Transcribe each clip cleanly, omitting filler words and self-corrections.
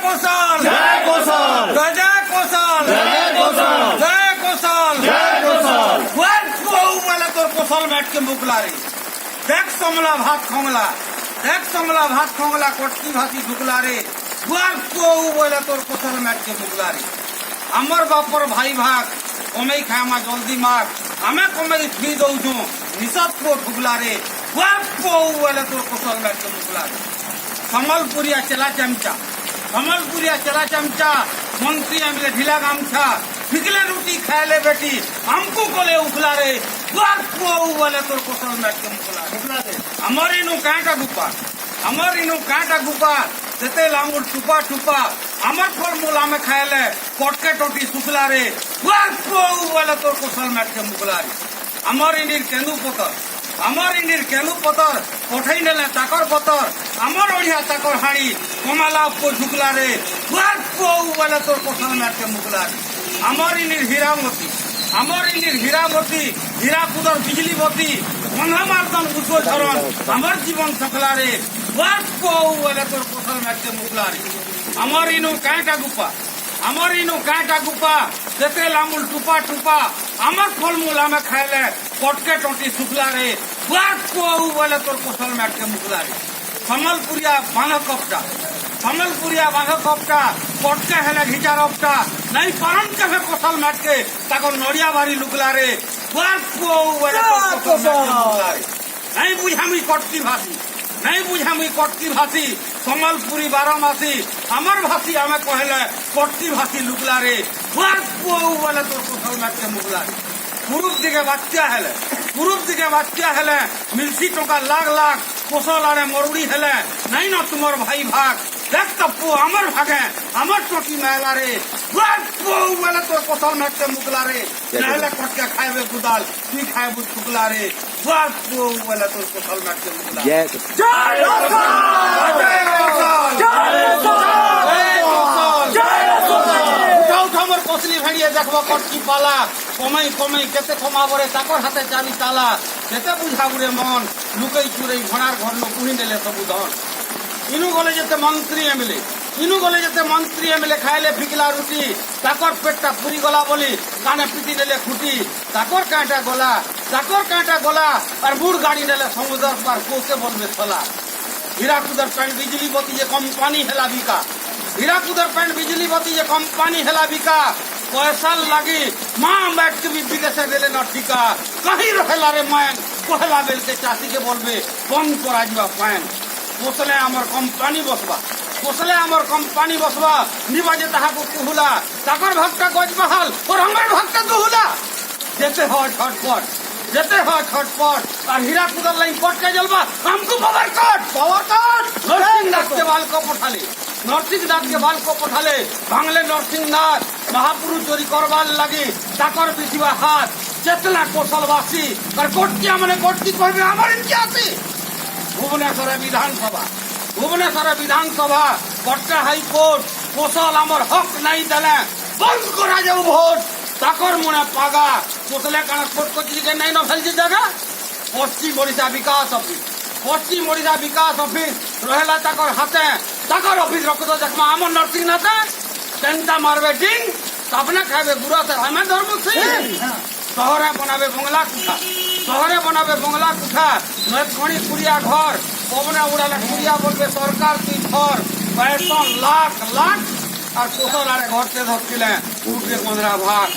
কৌশল জয় কৌশল জয় কৌশল জয় কৌশল জয় কৌশল জয় কৌশল বলে তোর কৌশল ব্যাটকে মুখলারে দেখ সমলা ভাত খংলা দেখ সমলা ভাত খংলা কটকি ভাসি ঢুকলারে বলে তোর কৌশল ব্যাটকে মুখলারে আমার বাপর ভাই ভাগ কমেই খায় আমার জলদি মার আমি কমেই ফি দৌছু নিষদ পো ঢুকলারে বলে তোর কৌশল ব্যাটকে মুখলারে সম্বলপুরিয়া চেলা চামচা সম্বলপুরিয়া চেলা চামচা মন্ত্রী এমলে ঢিলা গামছা ফিকলে রুটি খাইলে বেটি আমকু কলে উখলা রে বলে তোর কৌশল ব্যাটকে মুখলারে আমার ইনু কাঁটা গুপা আমার ইনু কাঁটা গুপা যেতে লাঙ্গুর টুপা টুপা আমার ফলমূল আমি খাইলে পটকে টটি শুকলা রে বলে তোর কৌশল ব্যাটকে মুখলারে আমার ইনির কেন্দু পতর আমার ইনির কেন্দু পতর পঠাই নেলে তাকর পতর আমার ওড়িয়া তাকর হাড়ি কমালা উপর ঢুকলা রে বলে তোর কৌশল ব্যাটকে মুখলারে আমার ইনির হীরামতি আমার ইনির হীরামতি হীরাকুদর বিজলিবতী গন্ধামার্দন উদ্ভব ধরন আমার জীবন সকলা রে বলে তোর কৌশল ব্যাটকে মুখলারে আমার ইনু কাঁটা গুপা আমার ইনু কাঁটা গুপা যেতে লামুল টুপা টুপা আমার ফলমূল আমি খাইলে পটকে টটি শুকলা রে বলে তোর কৌশল ব্যাটকে মুখলারে সম্বলপুরিয়া বাঁধ কপটা সম্বলপুরিয়া বাঁধ কপটা পটকে হেলে ঘিচার অপটা নাই পারন কেফে কৌশল ব্যাটকে তাকে নড়িয়া বাড়ি লুকলা রে বলে তোর কৌশল ব্যাটকে মুখলারে নাই বুঝামি কটকি ভাসি নাই বুঝামি কটকি ভাসি সম্বলপুরি বারমাসি আমার ভাসি আমি কহলে কটকি ভাসি লুকলা রে বলে তোর কৌশল ব্যাটকে মুখলারে পূর্ব দিকে বাচ্চা হেলে মিলছি টকা লাখ লাখ কোশল আরে মরুড়ি হেলে নাই না তোমার ভাই ভাগ দেখ তপ্পু আমার ভাগে আমার চটি মেলা রে বলে তোর কোশল ব্যাটকে মুখলারে নাহলে কটকে খাইবে গুদাল তুই খাইবু শুকলা রে বলে তোর কোশল ব্যাটকে মুখলারে আমার কসলি ভেড়িয়ে দেখবো কটকি পালা কমাই কমাই কেতে কমাবরে তাকর হাতে চাবি তালা কেতে বুঝাবুরে মন লুকাই চুরাই ঘোড়ার ঘর পুহি নেলে সবু ধন ইনু গলে যেতে মন্ত্রী এমএলএ ইনু গলে যেতে মন্ত্রী এমএলএ খাইলে ফিকলা রুটি তাকর পেটটা পুরি গলা বলি কানে পিটি নেলে খুঁটি তাকর কাঁটা গলা আর বুড় গাড়ি নেলে সমুদ্র পার কোকে বলবে ছলা হীরাকুদর প্যান্ট বিজলি বতি যে কোম্পানি হেলা বিকা হীরাকুদর প্যান্ট বিজলি বতি যে কোম্পানি হেলা বিকা পয়সার লাগি মা ব্যাটকে বিদেশে দিলে না টিকা কাহি রহেলা রে ম্যান পহেলা বেলতে চাষিকে বলবে বন্ধ করা যাবা প্যান কোসলে আমার কোম্পানি বসবা নিবাজে তাহাকে কুহুলা তাকর ভাগটা গজবাহাল ও রঙের ভাগটা দুহুলা যেতে হয় ছটপট আর হীরাকুদর লাইন পটকে জ্বলবা আমকু পাওয়ার কাট নরসিং নাথকে বালক পঠালে ভাঙলে নরসিংনাথ মহাপুরুষ চুরি করবার লাগে তাকর বিছিবা হাত চেতনা কৌশলবাসী আর কটকি মানে কটকি করবে আমার ইতিহাসে ভুবনেশ্বরে বিধানসভা কটকা হাইকোর্ট কৌশল আমার হক নাই দেলে বন্ধ করা যাও ভোট তাকর মনে পাগা কোসলে কানা কোর্ট কচুরিকে নাই না ফেলছে জায়গা পশ্চিম ওড়িশা বিকাশ অফিস রহেলা তাকর হাতে তাকর অফিস রক্ত দেখমা আমার নরসিংনাথে টেন্টা মারবে ডিং তাপনে খাইবে বুড়াতে আমি ধর্ম শহরে বানাবে বংলা কুঠা নয় খনি কুড়িয়া ঘর পবনে উড়ালে কুড়িয়া বলবে সরকার তুই ঘর বেতন লাখ লাখ আর কোসল আরে ঘরতে ধরছিলেন উঠবে গোঁদরা ভাগ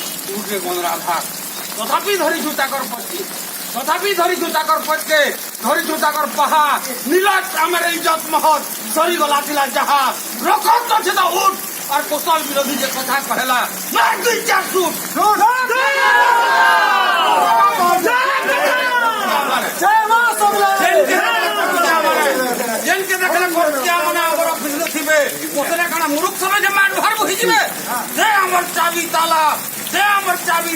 তথাপি ধরিছু তাকর পক্ষে ধরিছু তাকর পাহা নীলাজ আমার ইজ্জত মহৎ সরিগলা ছিল যাহা রকম আছে তা উঠ আর কোসল বিরোধী যে কথা কহেলা মার দুই চার সুট জেনকে দেখলে কটকিয়া মানে আমার অফিসে থিবে কোসলে কানা মুরুখ সবে যে মার ঘর বহি যাবে দে আমার চাবি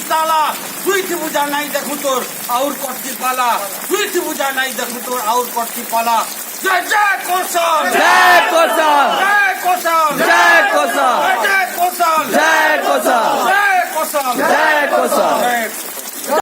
তালা তুই বুঝা নাই দেখু তোর আউর কটকি পালা জয় জয় কৌশল জয় কৌশল জয় কৌশল জয় কৌশল জয় কৌশল জয় কৌশল জয় কৌশল জয় কৌশল জয়